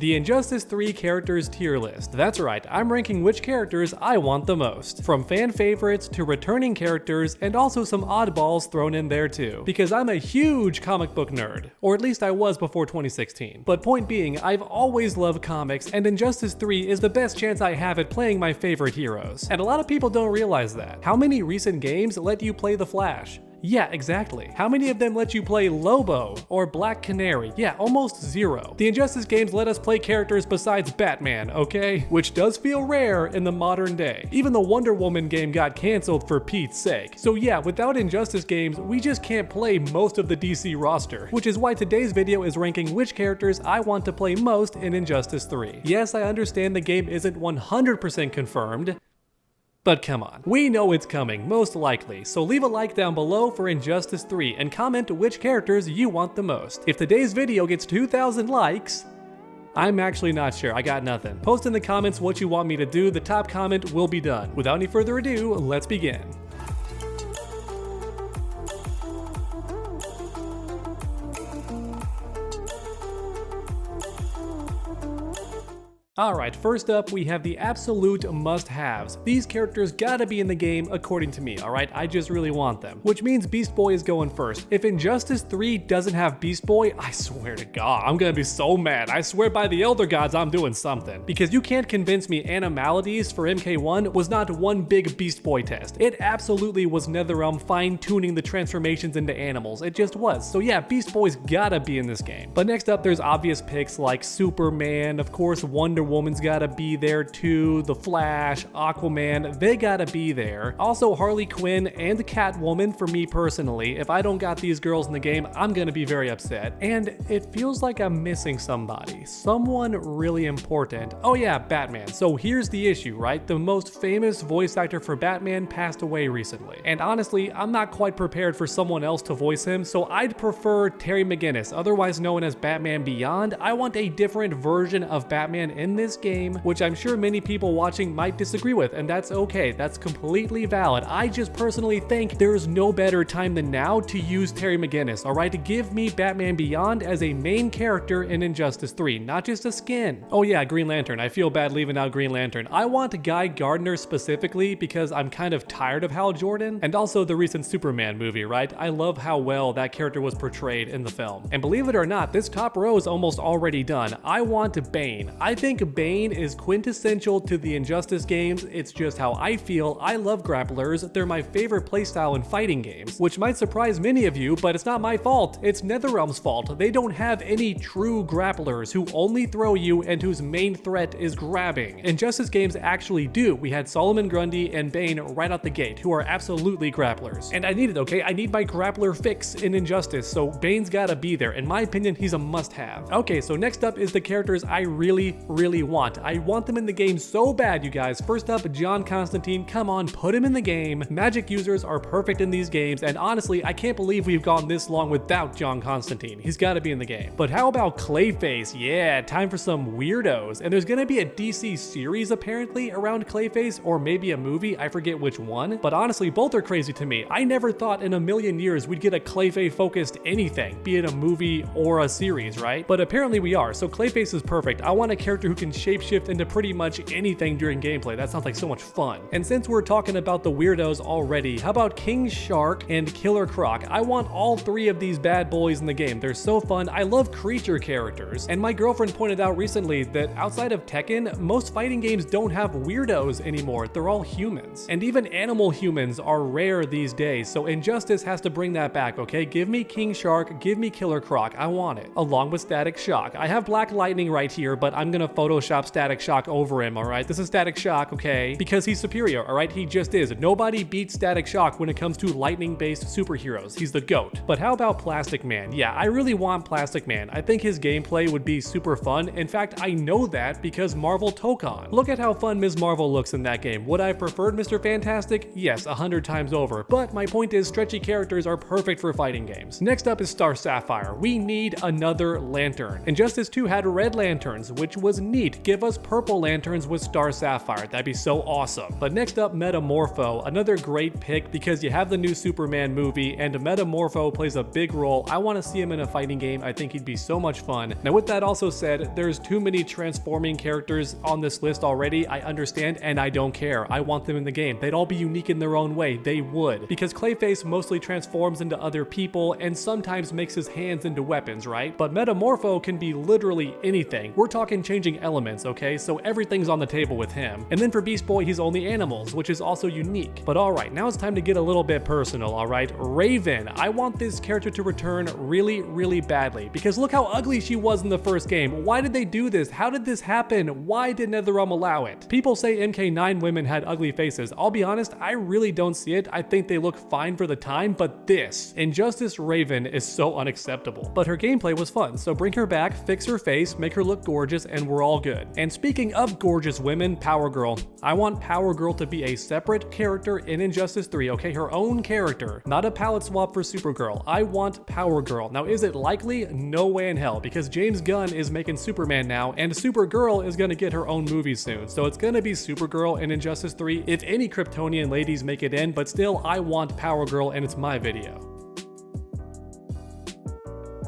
the Injustice 3 characters tier list. That's right, I'm ranking which characters I want the most. From fan favorites to returning characters, and also some oddballs thrown in there too. Because I'm a huge comic book nerd, or at least I was before 2016. But point being, I've always loved comics, and Injustice 3 is the best chance I have at playing my favorite heroes. And a lot of people don't realize that. How many recent games let you play the Flash? Yeah, exactly. How many of them let you play Lobo or Black Canary? Yeah, almost zero. The Injustice games let us play characters besides Batman, okay? Which does feel rare in the modern day. Even the Wonder Woman game got canceled for Pete's sake. So yeah, without Injustice games, we just can't play most of the DC roster. Which is why today's video is ranking which characters I want to play most in Injustice 3. Yes, I understand the game isn't 100% confirmed, but come on, we know it's coming, most likely, so leave a like down below for Injustice 3 and comment which characters you want the most. If today's video gets 2,000 likes, I'm actually not sure, I got nothing. Post in the comments what you want me to do, the top comment will be done. Without any further ado, let's begin. Alright, first up we have the absolute must-haves. These characters gotta be in the game according to me, alright? I just really want them. Which means Beast Boy is going first. If Injustice 3 doesn't have Beast Boy, I swear to God, I'm gonna be so mad. I swear by the Elder Gods I'm doing something. Because you can't convince me Animalities for MK1 was not one big Beast Boy test. It absolutely was NetherRealm fine-tuning the transformations into animals. It just was. So yeah, Beast Boy's gotta be in this game. But next up there's obvious picks like Superman, of course Wonder Woman's gotta be there too, The Flash, Aquaman, they gotta be there. Also Harley Quinn and Catwoman for me personally. If I don't got these girls in the game, I'm gonna be very upset. And it feels like I'm missing somebody. Someone really important. Oh yeah, Batman. So here's the issue, right? The most famous voice actor for Batman passed away recently. And honestly, I'm not quite prepared for someone else to voice him, so I'd prefer Terry McGinnis, otherwise known as Batman Beyond. I want a different version of Batman in this game, which I'm sure many people watching might disagree with, and that's okay, that's completely valid. I just personally think there's no better time than now to use Terry McGinnis, alright? To give me Batman Beyond as a main character in Injustice 3, not just a skin. Oh yeah, Green Lantern, I feel bad leaving out Green Lantern. I want Guy Gardner specifically because I'm kind of tired of Hal Jordan, and also the recent Superman movie, right? I love how well that character was portrayed in the film. And believe it or not, this top row is almost already done. I want Bane. I think Bane is quintessential to the Injustice games. It's just how I feel. I love grapplers. They're my favorite playstyle in fighting games, which might surprise many of you, but it's not my fault. It's NetherRealm's fault. They don't have any true grapplers who only throw you and whose main threat is grabbing. Injustice games actually do. We had Solomon Grundy and Bane right out the gate, who are absolutely grapplers. And I need it, okay? I need my grappler fix in Injustice, so Bane's gotta be there. In my opinion, he's a must-have. Okay, so next up is the characters I really want. I want them in the game so bad, you guys. First up, John Constantine. Come on, put him in the game. Magic users are perfect in these games, and honestly, I can't believe we've gone this long without John Constantine. He's gotta be in the game. But how about Clayface? Yeah, time for some weirdos. And there's gonna be a DC series apparently around Clayface, or maybe a movie, I forget which one. But honestly, both are crazy to me. I never thought in a million years we'd get a Clayface focused anything, be it a movie or a series, right? But apparently we are, so Clayface is perfect. I want a character who can shapeshift into pretty much anything during gameplay. That sounds like so much fun. And since we're talking about the weirdos already, how about King Shark and Killer Croc? I want all three of these bad boys in the game. They're so fun. I love creature characters. And my girlfriend pointed out recently that outside of Tekken, most fighting games don't have weirdos anymore. They're all humans. And even animal humans are rare these days, so Injustice has to bring that back, okay? Give me King Shark, give me Killer Croc. I want it. Along with Static Shock. I have Black Lightning right here, but I'm gonna Photoshop Static Shock over him, alright? This is Static Shock, okay? Because he's superior, alright? He just is. Nobody beats Static Shock when it comes to lightning-based superheroes. He's the GOAT. But how about Plastic Man? Yeah, I really want Plastic Man. I think his gameplay would be super fun. In fact, I know that because Marvel Tokon. Look at how fun Ms. Marvel looks in that game. Would I have preferred Mr. Fantastic? Yes, 100 times over. But my point is, stretchy characters are perfect for fighting games. Next up is Star Sapphire. We need another lantern. Injustice 2 had red lanterns, which was neat. need. Give us Purple Lanterns with Star Sapphire. That'd be so awesome. But next up, Metamorpho, another great pick because you have the new Superman movie and Metamorpho plays a big role. I want to see him in a fighting game. I think he'd be so much fun. Now with that also said, there's too many transforming characters on this list already. I understand and I don't care. I want them in the game. They'd all be unique in their own way. They would. Because Clayface mostly transforms into other people and sometimes makes his hands into weapons, right? But Metamorpho can be literally anything. We're talking changing elements, okay? So everything's on the table with him. And then for Beast Boy, he's only animals, which is also unique. But alright, now it's time to get a little bit personal, alright? Raven. I want this character to return really, really badly. Because look how ugly she was in the first game. Why did they do this? How did this happen? Why did NetherRealm allow it? People say MK9 women had ugly faces. I'll be honest, I really don't see it. I think they look fine for the time, but this, Injustice Raven, is so unacceptable. But her gameplay was fun, so bring her back, fix her face, make her look gorgeous, and we're all good. And speaking of gorgeous women, Power Girl. I want Power Girl to be a separate character in Injustice 3, okay? Her own character, not a palette swap for Supergirl. I want Power Girl. Now, is it likely? No way in hell, because James Gunn is making Superman now, and Supergirl is gonna get her own movie soon. So it's gonna be Supergirl in Injustice 3 if any Kryptonian ladies make it in, but still, I want Power Girl, and it's my video.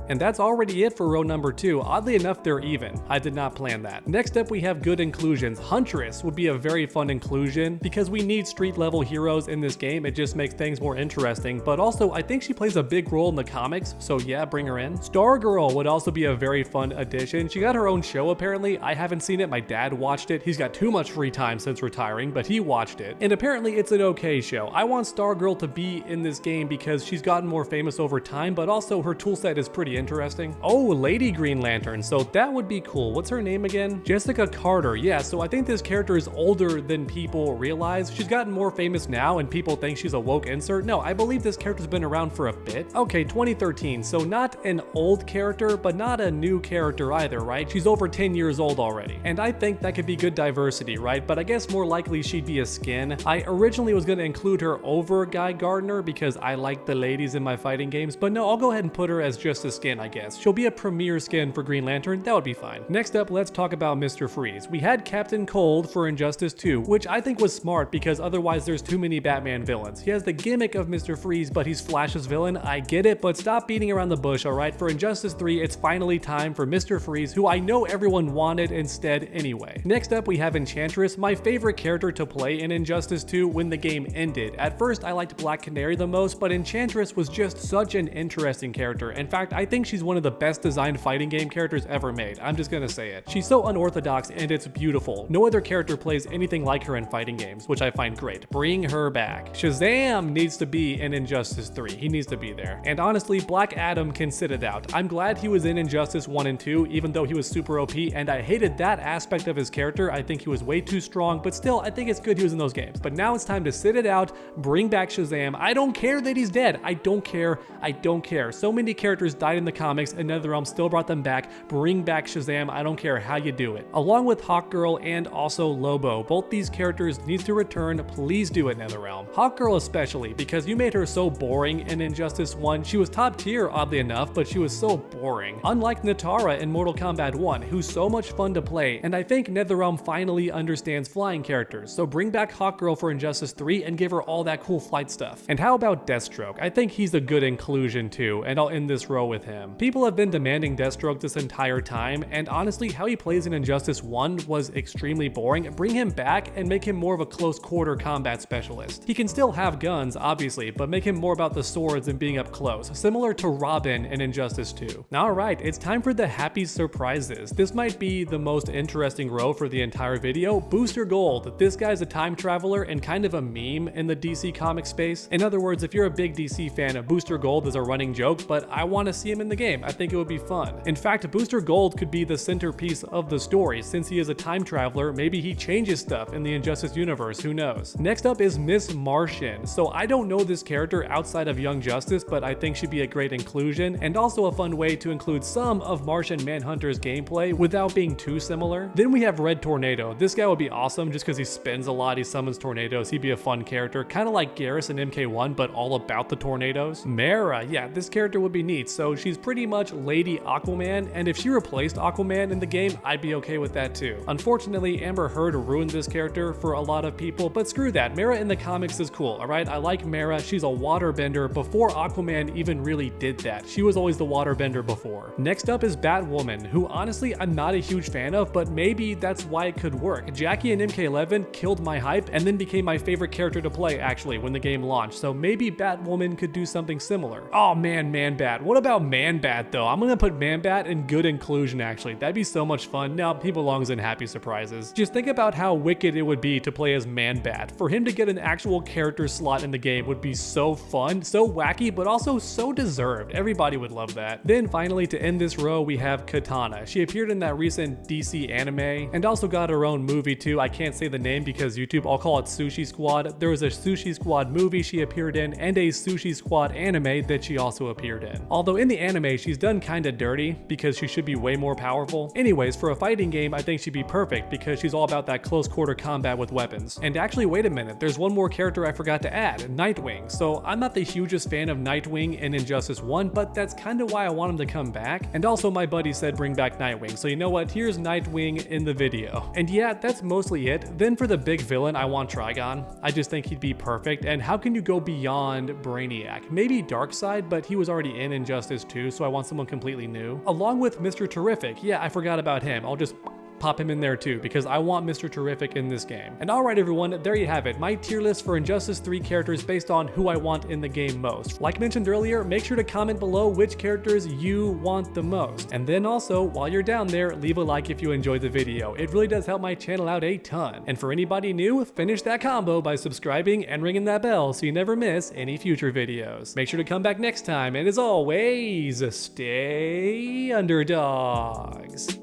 And that's already it for row number 2. Oddly enough, they're even. I did not plan that. Next up, we have good inclusions. Huntress would be a very fun inclusion because we need street level heroes in this game. It just makes things more interesting. But also, I think she plays a big role in the comics, so yeah, bring her in. Stargirl would also be a very fun addition. She got her own show apparently. I haven't seen it. My dad watched it. He's got too much free time since retiring, but he watched it. And apparently it's an okay show. I want Stargirl to be in this game because she's gotten more famous over time, but also her toolset is pretty interesting. Oh, Lady Green Lantern, so that would be cool. What's her name again? Jessica Carter. Yeah, so I think this character is older than people realize. She's gotten more famous now and people think she's a woke insert. No, I believe this character's been around for a bit. Okay, 2013, so not an old character, but not a new character either, right? She's over 10 years old already. And I think that could be good diversity, right? But I guess more likely she'd be a skin. I originally was going to include her over Guy Gardner because I like the ladies in my fighting games, but no, I'll go ahead and put her as just a skin, I guess. She'll be a premier skin for Green Lantern, that would be fine. Next up, let's talk about Mr. Freeze. We had Captain Cold for Injustice 2, which I think was smart because otherwise there's too many Batman villains. He has the gimmick of Mr. Freeze, but he's Flash's villain, I get it, but stop beating around the bush, alright? For Injustice 3, it's finally time for Mr. Freeze, who I know everyone wanted instead anyway. Next up, we have Enchantress, my favorite character to play in Injustice 2 when the game ended. At first, I liked Black Canary the most, but Enchantress was just such an interesting character. In fact, I think she's one of the best designed fighting game characters ever made. I'm just gonna say it. She's so unorthodox and it's beautiful. No other character plays anything like her in fighting games, which I find great. Bring her back. Shazam needs to be in Injustice 3. He needs to be there. And honestly, Black Adam can sit it out. I'm glad he was in Injustice 1 and 2, even though he was super OP, and I hated that aspect of his character. I think he was way too strong, but still, I think it's good he was in those games. But now it's time to sit it out, bring back Shazam. I don't care that he's dead. I don't care. I don't care. So many characters died in the comics, and NetherRealm still brought them back. Bring back Shazam. I don't care how you do it. Along with Hawkgirl and also Lobo. Both these characters need to return. Please do it, NetherRealm. Hawkgirl especially, because you made her so boring in Injustice 1. She was top tier, oddly enough, but she was so boring. Unlike Natara in Mortal Kombat 1, who's so much fun to play, and I think NetherRealm finally understands flying characters. So bring back Hawkgirl for Injustice 3 and give her all that cool flight stuff. And how about Deathstroke? I think he's a good inclusion too, and I'll end this row with him. People have been demanding Deathstroke this entire time, and honestly, how he plays in Injustice 1 was extremely boring. Bring him back and make him more of a close quarter combat specialist. He can still have guns, obviously, but make him more about the swords and being up close, similar to Robin in Injustice 2. Alright, it's time for the happy surprises. This might be the most interesting row for the entire video. Booster Gold. This guy's a time traveler and kind of a meme in the DC comic space. In other words, if you're a big DC fan, Booster Gold is a running joke, but I want to see him in the game. I think it would be fun. In fact, Booster Gold could be the centerpiece of the story. Since he is a time traveler, maybe he changes stuff in the Injustice universe, who knows? Next up is Miss Martian. So I don't know this character outside of Young Justice, but I think she'd be a great inclusion, and also a fun way to include some of Martian Manhunter's gameplay without being too similar. Then we have Red Tornado. This guy would be awesome just because he spins a lot, he summons tornadoes, he'd be a fun character, kind of like Garrus in MK1, but all about the tornadoes. Mara, yeah, this character would be neat. So she's pretty much Lady Aquaman, and if she replaced Aquaman in the game, I'd be okay with that too. Unfortunately, Amber Heard ruined this character for a lot of people, but screw that. Mera in the comics is cool, alright? I like Mera. She's a waterbender before Aquaman even really did that. She was always the waterbender before. Next up is Batwoman, who honestly I'm not a huge fan of, but maybe that's why it could work. Jackie and MK11 killed my hype and then became my favorite character to play actually when the game launched, so maybe Batwoman could do something similar. Oh man, Man-Bat. What about Man-Bat though? I'm gonna put Man-Bat in good inclusion actually. That'd be so much fun. Now he belongs in Happy Surprises. Just think about how wicked it would be to play as Man-Bat. For him to get an actual character slot in the game would be so fun, so wacky, but also so deserved. Everybody would love that. Then finally, to end this row, we have Katana. She appeared in that recent DC anime and also got her own movie too. I can't say the name because YouTube, I'll call it Sushi Squad. There was a Sushi Squad movie she appeared in and a Sushi Squad anime that she also appeared in. Although in the anime, she's done kinda dirty because she should be way more powerful. Anyways, for a fighting game, I think she'd be perfect because she's all about that close quarter combat with weapons. And actually, wait a minute, there's one more character I forgot to add, Nightwing. So I'm not the hugest fan of Nightwing in Injustice 1, but that's kinda why I want him to come back. And also my buddy said bring back Nightwing, so you know what, here's Nightwing in the video. And yeah, that's mostly it. Then for the big villain, I want Trigon. I just think he'd be perfect, and how can you go beyond Brainiac? Maybe Darkseid, but he was already in Injustice 2, so I want someone completely new. Along with Mr. Terrific, yeah, I forgot about him. I'll just pop him in there too, because I want Mr. Terrific in this game. And alright everyone, there you have it, my tier list for Injustice 3 characters based on who I want in the game most. Like mentioned earlier, make sure to comment below which characters you want the most. And then also, while you're down there, leave a like if you enjoyed the video. It really does help my channel out a ton. And for anybody new, finish that combo by subscribing and ringing that bell so you never miss any future videos. Make sure to come back next time, and as always, stay underdogs.